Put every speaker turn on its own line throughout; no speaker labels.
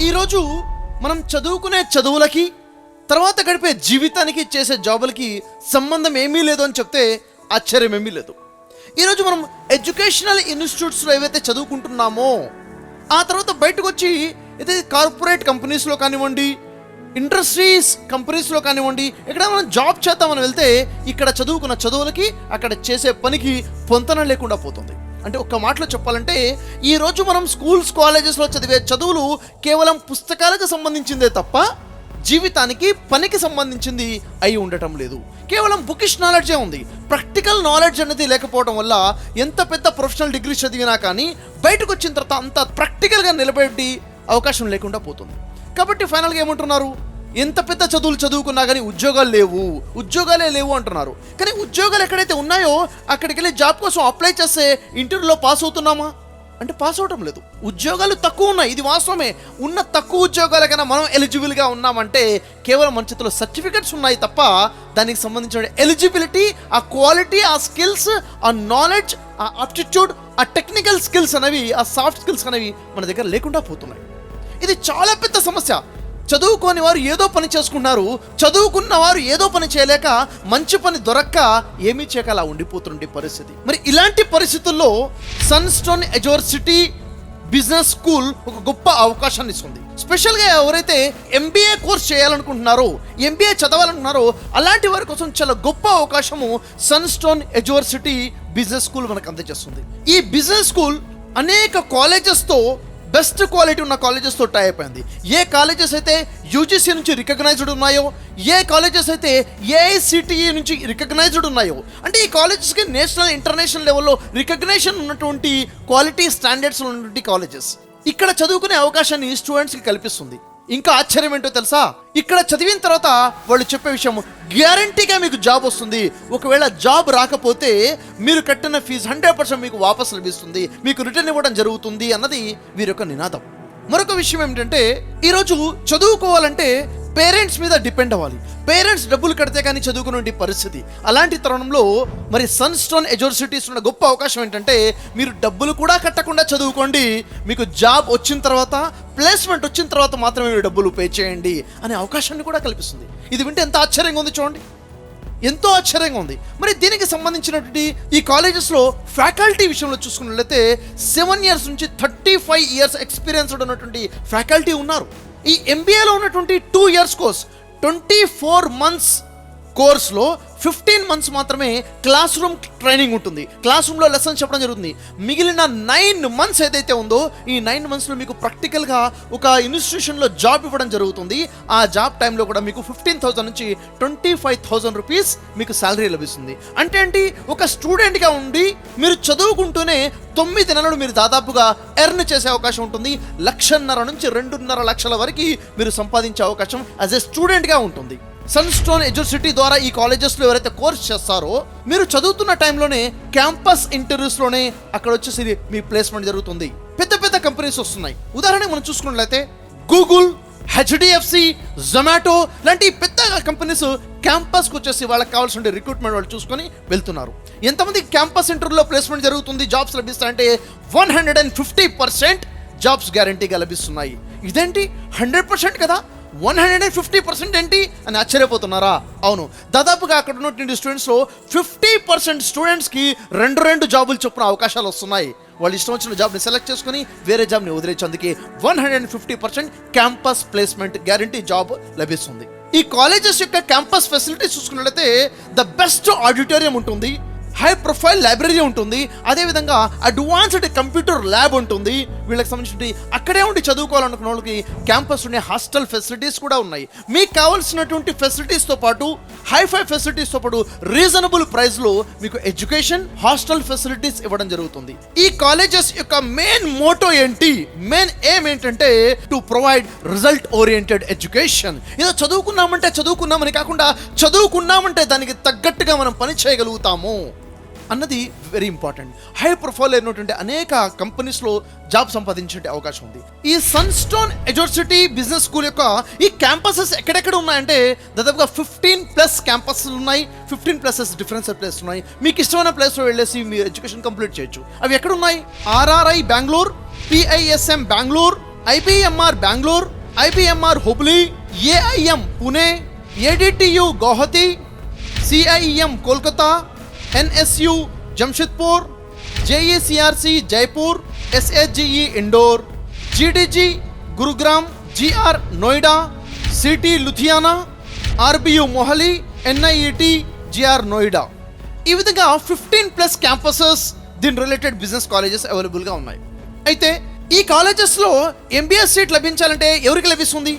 ఈరోజు మనం చదువుకునే చదువులకి తర్వాత గడిపే జీవితానికి చేసే జాబులకి సంబంధం ఏమీ లేదు అని చెప్తే ఆశ్చర్యం ఏమీ లేదు. ఈరోజు మనం ఎడ్యుకేషనల్ ఇన్స్టిట్యూట్స్లో ఏవైతే చదువుకుంటున్నామో ఆ తర్వాత బయటకు వచ్చి అయితే కార్పొరేట్ కంపెనీస్లో కానివ్వండి, ఇండస్ట్రీస్ కంపెనీస్లో కానివ్వండి, ఎక్కడ మనం జాబ్ చేద్దామని వెళ్తే ఇక్కడ చదువుకున్న చదువులకి అక్కడ చేసే పనికి పొంతన లేకుండా పోతుంది. అంటే ఒక్క మాటలో చెప్పాలంటే ఈరోజు మనం స్కూల్స్ కాలేజెస్లో చదివే చదువులు కేవలం పుస్తకాలకు సంబంధించిందే తప్ప జీవితానికి పనికి సంబంధించింది అయి ఉండటం లేదు. కేవలం బుకిష్ నాలెడ్జే ఉంది. ప్రాక్టికల్ నాలెడ్జ్ అనేది లేకపోవడం వల్ల ఎంత పెద్ద ప్రొఫెషనల్ డిగ్రీ చదివినా కానీ బయటకు వచ్చిన తర్వాత అంత ప్రాక్టికల్గా నిలబెట్టి అవకాశం లేకుండా పోతుంది. కాబట్టి ఫైనల్గా ఏమంటున్నారు, ఎంత పెద్ద చదువులు చదువుకున్నా కానీ ఉద్యోగాలే లేవు అంటున్నారు. కానీ ఉద్యోగాలు ఎక్కడైతే ఉన్నాయో అక్కడికి వెళ్ళి జాబ్ కోసం అప్లై చేస్తే ఇంటర్వ్యూలో పాస్ అవుతున్నామా అంటే పాస్ అవటం లేదు. ఉద్యోగాలు తక్కువ ఉన్నాయి, ఇది వాస్తవమే. ఉన్న తక్కువ ఉద్యోగాలకైనా మనం ఎలిజిబుల్గా ఉన్నామంటే కేవలం మన చేతిలో సర్టిఫికెట్స్ ఉన్నాయి తప్ప దానికి సంబంధించిన ఎలిజిబిలిటీ, ఆ క్వాలిటీ, ఆ స్కిల్స్, ఆ నాలెడ్జ్, ఆ ఆప్టిట్యూడ్, ఆ టెక్నికల్ స్కిల్స్ అనేవి, ఆ సాఫ్ట్ స్కిల్స్ అనేవి మన దగ్గర లేకుండా పోతున్నాయి. ఇది చాలా పెద్ద సమస్య. చదువుకోని వారు ఏదో పని చేసుకుంటున్నారు, చదువుకున్న వారు ఏదో పని చేయలేక మంచి పని దొరక్క ఏమీ చేయక అలా ఉండిపోతుండే పరిస్థితి. మరి ఇలాంటి పరిస్థితుల్లో సన్స్టోన్ ఎడ్యువర్సిటీ బిజినెస్ స్కూల్ ఒక గొప్ప అవకాశాన్ని ఇస్తుంది. స్పెషల్గా ఎవరైతే ఎంబీఏ కోర్స్ చేయాలనుకుంటున్నారో, ఎంబీఏ చదవాలనుకుంటున్నారో అలాంటి వారి కోసం చాలా గొప్ప అవకాశము సన్స్టోన్ ఎడ్యువర్సిటీ బిజినెస్ స్కూల్ మనకు అందజేస్తుంది. ఈ బిజినెస్ స్కూల్ అనేక కాలేజెస్తో, బెస్ట్ క్వాలిటీ ఉన్న కాలేజెస్తో టై అయిపోయింది. ఏ కాలేజెస్ అయితే యూజీసీ నుంచి రికగ్నైజ్డ్ ఉన్నాయో, ఏ కాలేజెస్ అయితే ఏఐసిటిఈ నుంచి రికగ్నైజ్డ్ ఉన్నాయో, అంటే ఈ కాలేజెస్కి నేషనల్ ఇంటర్నేషనల్ లెవెల్లో రికగ్నేషన్ ఉన్నటువంటి క్వాలిటీ స్టాండర్డ్స్ ఉన్నటువంటి కాలేజెస్ ఇక్కడ చదువుకునే అవకాశాన్ని స్టూడెంట్స్కి కల్పిస్తుంది. ఇంకా ఆశ్చర్యం ఏంటో తెలుసా, ఇక్కడ చదివిన తర్వాత వాళ్ళు చెప్పే విషయం గ్యారంటీగా మీకు జాబ్ వస్తుంది. ఒకవేళ జాబ్ రాకపోతే మీరు కట్టిన ఫీజు 100% మీకు వాపసు లభిస్తుంది, మీకు రిటర్న్ ఇవ్వడం జరుగుతుంది అన్నది వీరి యొక్క నినాదం. మరొక విషయం ఏమిటంటే ఈరోజు చదువుకోవాలంటే పేరెంట్స్ మీద డిపెండ్ అవ్వాలి. పేరెంట్స్ డబ్బులు కడితే కానీ చదువుకునే పరిస్థితి. అలాంటి తరుణంలో మరి సన్స్టోన్ ఎడ్యువర్సిటీస్ ఉన్న గొప్ప అవకాశం ఏంటంటే మీరు డబ్బులు కూడా కట్టకుండా చదువుకోండి, మీకు జాబ్ వచ్చిన తర్వాత, ప్లేస్మెంట్ వచ్చిన తర్వాత మాత్రమే మీరు డబ్బులు పే చేయండి అనే అవకాశాన్ని కూడా కల్పిస్తుంది. ఇది వింటే ఎంత ఆశ్చర్యంగా ఉంది చూడండి, ఎంతో ఆశ్చర్యంగా ఉంది. మరి దీనికి సంబంధించినటువంటి ఈ కాలేజెస్లో ఫ్యాకల్టీ విషయంలో చూసుకున్నట్లయితే 7 years నుంచి 35 years ఎక్స్పీరియన్స్ ఉన్నటువంటి ఫ్యాకల్టీ ఉన్నారు. ఈ ఎంబీఏలో ఉన్నటువంటి 2 years కోర్స్ 24 months కోర్స్లో 15 months మాత్రమే క్లాస్ రూమ్ ట్రైనింగ్ ఉంటుంది. క్లాస్ రూమ్లో లెసన్స్ చెప్పడం జరుగుతుంది. మిగిలిన 9 months ఏదైతే ఉందో ఈ 9 monthsలో మీకు ప్రాక్టికల్గా ఒక ఇన్స్టిట్యూషన్లో జాబ్ ఇవ్వడం జరుగుతుంది. ఆ జాబ్ టైంలో కూడా మీకు 15,000 నుంచి 25,000 రూపీస్ మీకు శాలరీ లభిస్తుంది. అంటే ఏంటి, ఒక స్టూడెంట్గా ఉండి మీరు చదువుకుంటూనే 9 నెలలు మీరు దాదాపుగా ఎర్న్ చేసే అవకాశం ఉంటుంది. 1,50,000 నుంచి 2.5 లక్షల వరకు మీరు సంపాదించే అవకాశం యాజ్ ఏ స్టూడెంట్గా ఉంటుంది. సన్స్టోన్ ఎడ్యువర్సిటీ ద్వారా ఈ కాలేజెస్లో ఎవరైతే కోర్స్ చేస్తారో మీరు చదువుతున్న టైంలోనే క్యాంపస్ ఇంటర్వ్యూస్లోనే అక్కడ వచ్చేసి మీ ప్లేస్మెంట్ జరుగుతుంది. పెద్ద పెద్ద కంపెనీస్ వస్తున్నాయి. ఉదాహరణకు మనం చూసుకున్నట్లయితే గూగుల్, హెచ్డిఎఫ్సి, జొమాటో లాంటి పెద్ద కంపెనీస్ క్యాంపస్కి వచ్చేసి వాళ్ళకి కావాల్సిన రిక్రూట్మెంట్ వాళ్ళు చూసుకొని వెళ్తున్నారు. ఎంతమంది క్యాంపస్ ఇంటర్వ్యూలో ప్లేస్మెంట్ జరుగుతుంది, జాబ్స్ లభిస్తాయంటే 150% జాబ్స్ గ్యారంటీగా లభిస్తున్నాయి. ఇదేంటి 100% కదా, 150% ఏంటి అని ఆశ్చర్యపోతున్నారా? అవును, దాదాపుగా అక్కడ ఉన్నటువంటి స్టూడెంట్స్లో 50% స్టూడెంట్స్కి 2 జాబులు చొప్పున అవకాశాలు వస్తున్నాయి. వాళ్ళు ఇష్టం వచ్చిన జాబ్ని సెలెక్ట్ చేసుకుని వేరే జాబ్ని వదిలేచ్చు. అందుకే 150% క్యాంపస్ ప్లేస్మెంట్ గ్యారంటీ జాబ్ లభిస్తుంది. ఈ కాలేజెస్ యొక్క క్యాంపస్ ఫెసిలిటీస్ చూసుకున్నట్లయితే ద బెస్ట్ ఆడిటోరియం ఉంటుంది, హై ప్రొఫైల్ లైబ్రరీ ఉంటుంది, అదేవిధంగా అడ్వాన్స్డ్ కంప్యూటర్ ల్యాబ్ ఉంటుంది. వీళ్ళకి సంబంధించి అక్కడే ఉండి చదువుకోవాలనుకున్న వాళ్ళకి క్యాంపస్ ఉండే హాస్టల్ ఫెసిలిటీస్ కూడా ఉన్నాయి. మీకు కావాల్సినటువంటి ఫెసిలిటీస్తో పాటు హైఫై ఫెసిలిటీస్తో పాటు రీజనబుల్ ప్రైస్లో మీకు ఎడ్యుకేషన్, హాస్టల్ ఫెసిలిటీస్ ఇవ్వడం జరుగుతుంది. ఈ కాలేజెస్ యొక్క మెయిన్ మోటో ఏంటి, మెయిన్ ఎయిమ్ ఏంటంటే to provide result oriented education. ఏదో చదువుకున్నామని కాకుండా చదువుకున్నామంటే దానికి తగ్గట్టుగా మనం పని చేయగలుగుతాము అన్నది వెరీ ఇంపార్టెంట్. హై ప్రొఫైల్ అయినటువంటి అనేక కంపెనీస్లో జాబ్ సంపాదించే అవకాశం ఉంది. ఈ సన్స్టోన్ ఎడ్యువర్సిటీ బిజినెస్ స్కూల్ యొక్క ఈ క్యాంపసెస్ ఎక్కడెక్కడ ఉన్నాయంటే దాదాపుగా 15+ క్యాంపస్లు ఉన్నాయి, 15+ డిఫరెన్స్ ప్లేస్ ఉన్నాయి. మీకు ఇష్టమైన ప్లేస్లో వెళ్ళేసి మీ ఎడ్యుకేషన్ కంప్లీట్ చేయొచ్చు. అవి ఎక్కడ ఉన్నాయి? RRI Bengaluru, PISM Bengaluru, IBMR Bengaluru, IBMR Hubli, AIM Pune, ADTU Guwahati, CIEM Kolkata, NSU Jamshedpur, JECRC Jaipur, SAGE Indore, GDG Gurugram, GR Noida, CT Ludhiana, RBU Mohali, NIET GR Noida. ఈ విధంగా 15+ క్యాంపసెస్ దీని రిలేటెడ్ బిజినెస్ కాలేజెస్ అవైలబుల్గా ఉన్నాయి. అయితే ఈ కాలేజెస్లో MBA సీట్ లభించాలంటే ఎవరికి లభిస్తుంది,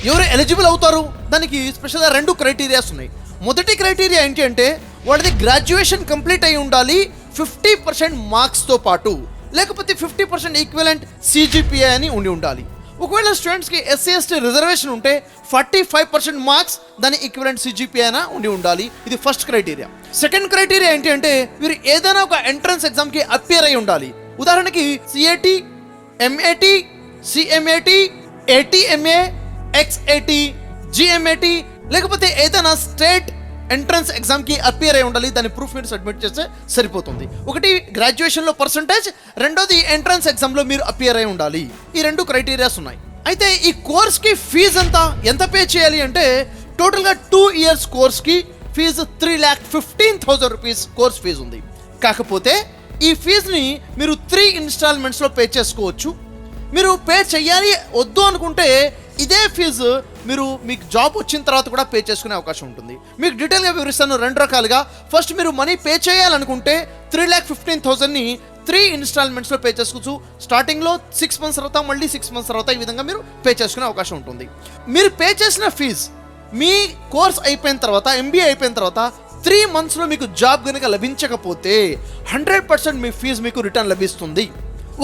ఎవరు ఎలిజిబుల్ అవుతారు? దానికి స్పెషల్గా 2 క్రైటీరియాస్ ఉన్నాయి. మొదటి క్రైటీరియా ఏంటి అంటే వాడిది గ్రాడ్యుయేషన్ కంప్లీట్ అయి ఉండాలి 50% మార్క్స్తో పాటు, లేకపోతే 50% ఈక్వలెంట్ CGPA అని ఉండాలి. ఒకవేళ స్టూడెంట్స్కి SC/ST రిజర్వేషన్ ఉంటే 45% మార్క్స్ దాని ఈక్వలెంట్ CGPA అయినా ఉండాలి. ఇది ఫస్ట్ క్రైటీరియా. సెకండ్ క్రైటీరియా ఏంటి అంటే మీరు ఏదైనా ఒక ఎంట్రన్స్ ఎగ్జామ్కి అపియర్ అయి ఉండాలి. ఉదాహరణకి CAT, MAT, CMAT, ATMA, XAT, GMAT, లేకపోతే ఏదైనా స్టేట్ ఎంట్రన్స్ ఎగ్జామ్కి అపియర్ అయి ఉండాలి. దాని ప్రూఫ్ మీరు సబ్మిట్ చేస్తే సరిపోతుంది. ఒకటి గ్రాడ్యుయేషన్లో పర్సంటేజ్, రెండోది ఎంట్రన్స్ ఎగ్జామ్లో మీరు అపియర్ అయి ఉండాలి. ఈ 2 క్రైటీరియాస్ ఉన్నాయి. అయితే ఈ కోర్స్కి ఫీజు ఎంత పే చేయాలి అంటే టోటల్గా 2 ఇయర్స్ కోర్స్కి ఫీజు 3,15,000 రూపీస్ కోర్స్ ఫీజు ఉంది. కాకపోతే ఈ ఫీజుని మీరు 3 ఇన్స్టాల్మెంట్స్లో పే చేసుకోవచ్చు. మీరు పే చెయ్యాలి వద్దు అనుకుంటే ఇదే ఫీజు మీరు మీకు జాబ్ వచ్చిన తర్వాత కూడా పే చేసుకునే అవకాశం ఉంటుంది. మీకు డీటెయిల్గా వివరిస్తాను 2 రకాలుగా. ఫస్ట్ మీరు మనీ పే చేయాలనుకుంటే 3,15,000ని 3 ఇన్స్టాల్మెంట్స్లో పే చేసుకోవచ్చు. స్టార్టింగ్లో 6 months తర్వాత, మళ్ళీ 6 months తర్వాత, ఈ విధంగా మీరు పే చేసుకునే అవకాశం ఉంటుంది. మీరు పే చేసిన ఫీజు మీ కోర్స్ అయిపోయిన తర్వాత, MBA అయిపోయిన తర్వాత 3 monthsలో మీకు జాబ్ కనుక లభించకపోతే 100% మీ ఫీజు మీకు రిటర్న్ లభిస్తుంది.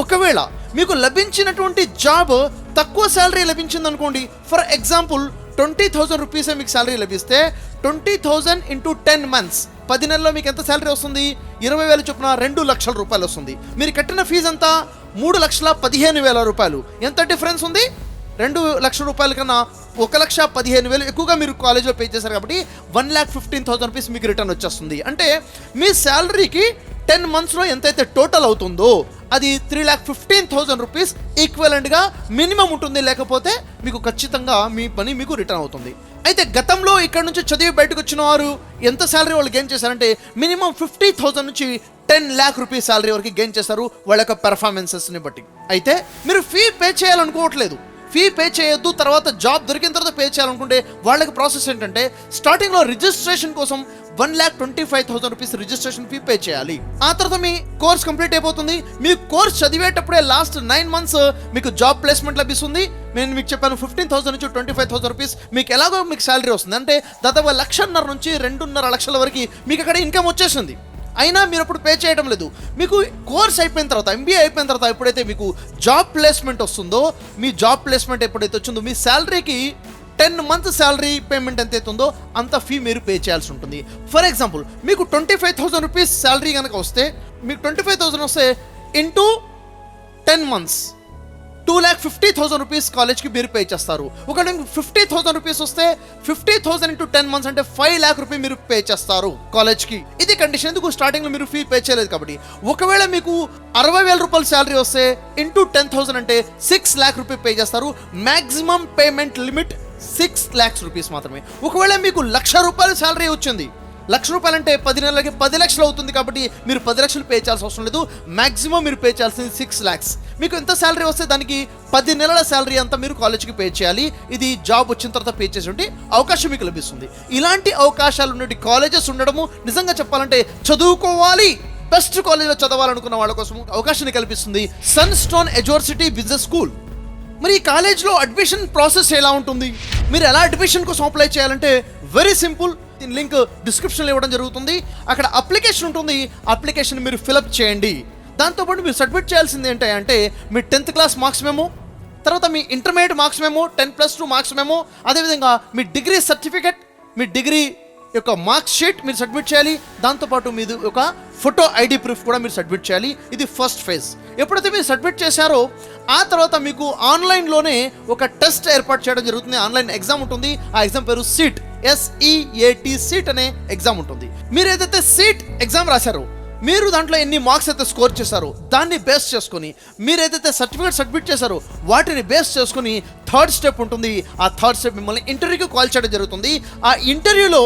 ఒకవేళ మీకు లభించినటువంటి జాబ్ తక్కువ శాలరీ లభించింది అనుకోండి, ఫర్ ఎగ్జాంపుల్ 20,000 రూపీసే మీకు శాలరీ లభిస్తే 20,000 × 10 months 10 నెలల్లో మీకు ఎంత శాలరీ వస్తుంది? 20,000 చొప్పున 2 లక్షల రూపాయలు వస్తుంది. మీరు కట్టిన ఫీజు ఎంత? 3,15,000 రూపాయలు. ఎంత డిఫరెన్స్ ఉంది? 2 లక్షల రూపాయల కన్నా 1,15,000 ఎక్కువగా మీరు కాలేజ్లో పే చేశారు కాబట్టి 1,15,000 రూపీస్ మీకు రిటర్న్ వచ్చేస్తుంది. అంటే మీ శాలరీకి 10 monthsలో ఎంతైతే టోటల్ అవుతుందో అది 3,15,000 రూపీస్ ఈక్వలెంట్గా మినిమం ఉంటుంది. లేకపోతే మీకు ఖచ్చితంగా మీ పని మీకు రిటర్న్ అవుతుంది. అయితే గతంలో ఇక్కడ నుంచి చదివి బయటకు వచ్చిన వారు ఎంత శాలరీ వాళ్ళు గెయిన్ చేశారంటే మినిమం 50,000 నుంచి 10 lakh రూపీస్ శాలరీ వరకు గెయిన్ చేశారు వాళ్ళ యొక్క పెర్ఫార్మెన్సెస్ని బట్టి. అయితే మీరు ఫీ పే చేయాలనుకోవట్లేదు, ఫీ పే చేయొద్దు, తర్వాత జాబ్ దొరికిన తర్వాత పే చేయాలనుకుంటే వాళ్ళకి ప్రాసెస్ ఏంటంటే స్టార్టింగ్లో రిజిస్ట్రేషన్ కోసం 1,25,000 రూపీస్ రిజిస్ట్రేషన్ ఫీ పే చేయాలి. ఆ తర్వాత మీ కోర్స్ కంప్లీట్ అయిపోతుంది. మీ కోర్స్ చదివేటప్పుడే లాస్ట్ 9 months మీకు జాబ్ ప్లేస్మెంట్ లభిస్తుంది. నేను మీకు చెప్పాను 15,000 నుంచి 25,000 రూపీస్ మీకు ఎలాగో మీకు శాలరీ వస్తుంది. అంటే దాదాపు 1,50,000 నుంచి 2.5 లక్షల వరకు మీకు అక్కడ ఇన్కమ్ వచ్చేసింది. అయినా మీరు అప్పుడు పే చేయడం లేదు. మీకు కోర్స్ అయిపోయిన తర్వాత, MBA అయిపోయిన తర్వాత ఎప్పుడైతే మీకు జాబ్ ప్లేస్మెంట్ వస్తుందో, మీ జాబ్ ప్లేస్మెంట్ ఎప్పుడైతే వచ్చిందో మీ శాలరీకి 10 months శాలరీ పేమెంట్ ఎంత అవుతుందో అంత ఫీ మీరు పే చేయాల్సి ఉంటుంది. ఫర్ ఎగ్జాంపుల్ మీకు 25,000 రూపీస్ శాలరీ కనుక వస్తే, మీకు 25,000 వస్తే ఇంటూ 10 months 2,50,000 రూపీస్ కాలేజ్కి మీరు పే చేస్తారు. ఒకవేళ మీకు 50,000 రూపీస్ వస్తే 50,000 × 10 months అంటే 5 lakh రూపీస్ మీరు పే చేస్తారు కాలేజ్కి. ఇది కండిషన్. ఎందుకు? స్టార్టింగ్లో మీరు ఫీ పే చేయలేదు కాబట్టి. ఒకవేళ మీకు 60,000 రూపాయల శాలరీ వస్తే ఇంటూ 10,000 అంటే 6 lakh రూపీస్ పే చేస్తారు. Maximum payment limit 6 lakhs rupees మాత్రమే. ఒకవేళ మీకు 1,00,000 రూపాయల శాలరీ వచ్చింది, 1,00,000 రూపాయలు అంటే 10 నెలలకి 10 లక్షలు అవుతుంది కాబట్టి మీరు 10 లక్షలు పే చేయాల్సిన అవసరం లేదు. మ్యాక్సిమం మీరు పే చేయాల్సింది 6 lakhs. మీకు ఎంత శాలరీ వస్తే దానికి 10 నెలల శాలరీ అంతా మీరు కాలేజ్కి పే చేయాలి. ఇది జాబ్ వచ్చిన తర్వాత పే చేసే అవకాశం మీకు లభిస్తుంది. ఇలాంటి అవకాశాలు ఉన్నటువంటి కాలేజెస్ ఉండడము నిజంగా చెప్పాలంటే చదువుకోవాలి, బెస్ట్ కాలేజ్లో చదవాలనుకున్న వాళ్ళ కోసం అవకాశాన్ని కల్పిస్తుంది సన్స్టోన్ ఎడ్యువర్సిటీ బిజినెస్ స్కూల్. మరి ఈ కాలేజ్లో అడ్మిషన్ ప్రాసెస్ ఎలా ఉంటుంది? మీరు ఎలా అడ్మిషన్ కోసం అప్లై చేయాలంటే వెరీ సింపుల్. దీని లింక్ డిస్క్రిప్షన్లో ఇవ్వడం జరుగుతుంది. అక్కడ అప్లికేషన్ ఉంటుంది. అప్లికేషన్ మీరు ఫిలప్ చేయండి. దాంతోపాటు మీరు సబ్మిట్ చేయాల్సింది ఏంటంటే మీ 10th క్లాస్ మార్క్స్ మెమో, తర్వాత మీ intermediate marks memo, 10+2 marks memo, అదేవిధంగా మీ డిగ్రీ సర్టిఫికెట్, మీ డిగ్రీ యొక్క మార్క్స్ షీట్ మీరు సబ్మిట్ చేయాలి. దాంతోపాటు మీది ఒక ఫోటో ఐడి ప్రూఫ్ కూడా మీరు సబ్మిట్ చేయాలి. ఇది ఫస్ట్ ఫేజ్. ఎప్పుడైతే మీరు సబ్మిట్ చేశారో ఆ తర్వాత మీకు ఆన్లైన్లోనే ఒక టెస్ట్ ఏర్పాటు చేయడం జరుగుతుంది. ఆన్లైన్ ఎగ్జామ్ ఉంటుంది. ఆ ఎగ్జామ్ పేరు SEAT, SEAT, సీట్ అనే ఎగ్జామ్ ఉంటుంది. మీరు ఏదైతే సీట్ ఎగ్జామ్ రాశారో మీరు దాంట్లో ఎన్ని మార్క్స్ అయితే స్కోర్ చేశారో దాన్ని బేస్ చేసుకొని మీరు ఏదైతే సర్టిఫికేట్ సబ్మిట్ చేశారో వాటిని బేస్ చేసుకొని థర్డ్ స్టెప్ ఉంటుంది. ఆ థర్డ్ స్టెప్ మిమ్మల్ని ఇంటర్వ్యూకి కాల్ చేయడం జరుగుతుంది. ఆ ఇంటర్వ్యూలో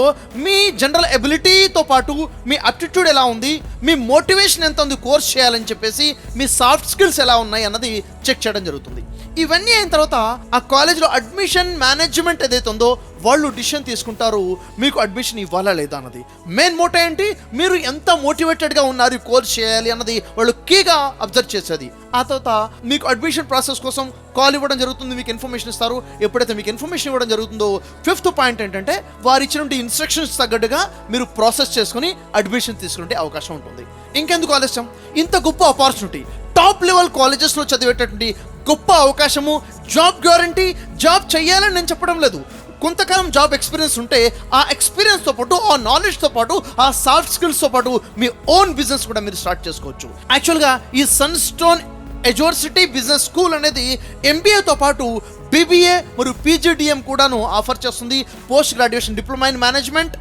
మీ జనరల్ ఎబిలిటీతో పాటు మీ అప్టిట్యూడ్ ఎలా ఉంది, మీ మోటివేషన్ ఎంత ఉంది కోర్స్ చేయాలని చెప్పేసి, మీ సాఫ్ట్ స్కిల్స్ ఎలా ఉన్నాయి అన్నది చెక్ చేయడం జరుగుతుంది. ఇవన్నీ అయిన తర్వాత ఆ కాలేజ్లో అడ్మిషన్ మేనేజ్మెంట్ ఏదైతే ఉందో వాళ్ళు డిసిషన్ తీసుకుంటారు మీకు అడ్మిషన్ ఇవ్వాలా లేదా అన్నది. మెయిన్ మోటో ఏంటి, మీరు ఎంత మోటివేటెడ్గా ఉన్నారు ఈ కోర్స్ చేయాలి అన్నది వాళ్ళు కీగా అబ్జర్వ్ చేసేది. ఆ తర్వాత మీకు అడ్మిషన్ ప్రాసెస్ కోసం కాల్ ఇవ్వడం జరుగుతుంది, మీకు ఇన్ఫర్మేషన్ ఇస్తారు. ఎప్పుడైతే మీకు ఇన్ఫర్మేషన్ ఇవ్వడం జరుగుతుందో ఫిఫ్త్ పాయింట్ ఏంటంటే వారు ఇచ్చినటువంటి ఇన్స్ట్రక్షన్స్ తగ్గట్టుగా మీరు ప్రాసెస్ చేసుకుని అడ్మిషన్ తీసుకునే అవకాశం ఉంటుంది. ఇంకెందుకు ఆలస్యం, ఇంత గొప్ప ఆపర్చునిటీ, టాప్ లెవెల్ కాలేజెస్లో చదివేటటువంటి గొప్ప అవకాశము, జాబ్ గ్యారంటీ. జాబ్ చేయాలని నేను చెప్పడం లేదు, కొంతకాలం జాబ్ ఎక్స్పీరియన్స్ ఉంటే ఆ ఎక్స్పీరియన్స్తో పాటు, ఆ నాలెడ్జ్తో పాటు, ఆ సాఫ్ట్ స్కిల్స్తో పాటు మీ ఓన్ బిజినెస్ కూడా మీరు స్టార్ట్ చేసుకోవచ్చు. యాక్చువల్గా ఈ సన్స్టోన్ ఎడ్యువర్సిటీ బిజినెస్ స్కూల్ అనేది ఎంబీఏతో పాటు బీబీఏ మరియు పీజీడిఎం కూడాను ఆఫర్ చేస్తుంది. Post graduation diploma in management,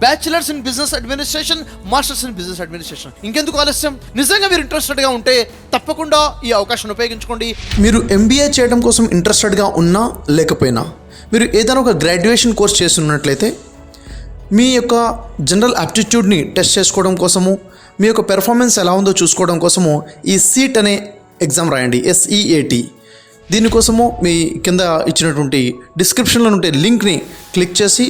bachelors in business administration, masters in business administration. ఇంకెందుకు ఆలస్యం, నిజంగా మీరు ఇంట్రెస్టెడ్గా ఉంటే తప్పకుండా ఈ అవకాశాన్ని ఉపయోగించుకోండి.
మీరు ఎంబీఏ చేయడం కోసం ఇంట్రెస్టెడ్గా ఉన్నా లేకపోయినా, మీరు ఏదైనా ఒక గ్రాడ్యుయేషన్ కోర్స్ చేస్తున్నట్లయితే మీ యొక్క జనరల్ యాప్టిట్యూడ్ని టెస్ట్ చేసుకోవడం కోసము, మీ యొక్క పెర్ఫార్మెన్స్ ఎలా ఉందో చూసుకోవడం కోసము ఈ సీట్ అనే ఎగ్జామ్ రాయండి, SEAT. దీనికోసము మీ కింద ఇచ్చినటువంటి డిస్క్రిప్షన్లో ఉండే లింక్ని క్లిక్ చేసి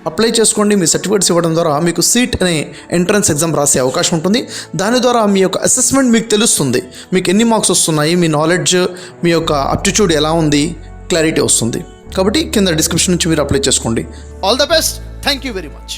అప్లై చేసుకోండి. మీ సర్టిఫికేట్స్ ఇవ్వడం ద్వారా మీకు సీట్ అనే ఎంట్రన్స్ ఎగ్జామ్ రాసే అవకాశం ఉంటుంది. దాని ద్వారా మీ యొక్క అసెస్మెంట్ మీకు తెలుస్తుంది, మీకు ఎన్ని మార్క్స్ వస్తున్నాయి, మీ నాలెడ్జ్, మీ యొక్క అప్టిట్యూడ్ ఎలా ఉంది, క్లారిటీ వస్తుంది. కాబట్టి కింద డిస్క్రిప్షన్ నుంచి మీరు అప్లై చేసుకోండి.
All the best, thank you very much.